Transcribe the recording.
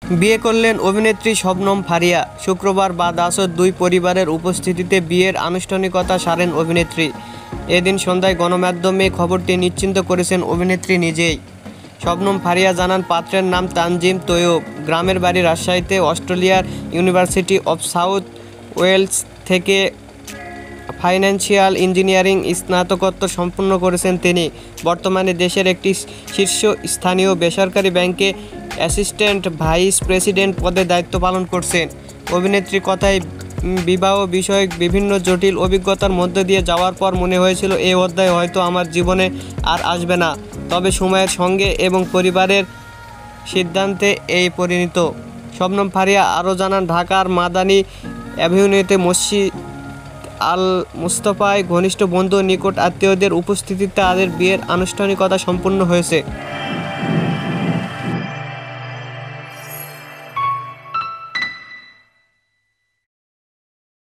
বিয়ে করলেন অভিনেত্রী শবনম ফারিয়া। শুক্রবার বাদ আসর দুই পরিবারের উপস্থিতিতে বিয়ের আনুষ্ঠানিকতা সারেন অভিনেত্রী। এদিন সন্ধ্যায় গণমাধ্যমে খবরটি নিশ্চিত করেছেন অভিনেত্রী নিজেই। শবনম ফারিয়া জানান, পাত্রের নাম তানজিম তৈয়ব। গ্রামের বাড়ি রাজশাহীতে। অস্ট্রেলিয়ার ইউনিভার্সিটি অব সাউথ ওয়েলস থেকে ফাইন্যান্সিয়াল ইঞ্জিনিয়ারিং স্নাতকোত্তর সম্পন্ন করেছেন তিনি। বর্তমানে দেশের একটি শীর্ষস্থানীয় বেসরকারি ব্যাংকে অ্যাসিস্ট্যান্ট ভাইস প্রেসিডেন্ট পদে দায়িত্ব পালন করছেন। অভিনেত্রীর কথায়, বিবাহ বিষয়ক বিভিন্ন জটিল অভিজ্ঞতার মধ্য দিয়ে যাওয়ার পর মনে হয়েছিল এই অধ্যায় হয়তো আমার জীবনে আর আসবে না। তবে সময়ের সঙ্গে এবং পরিবারের সিদ্ধান্তে এই পরিণত। শবনম ফারিয়া আরও জানান, ঢাকার মাদানী অ্যাভিনিউতে মসজিদ আল মুস্তফায় ঘনিষ্ঠ বন্ধু ও নিকট আত্মীয়দের উপস্থিতিতে তাদের বিয়ের আনুষ্ঠানিকতা সম্পন্ন হয়েছে।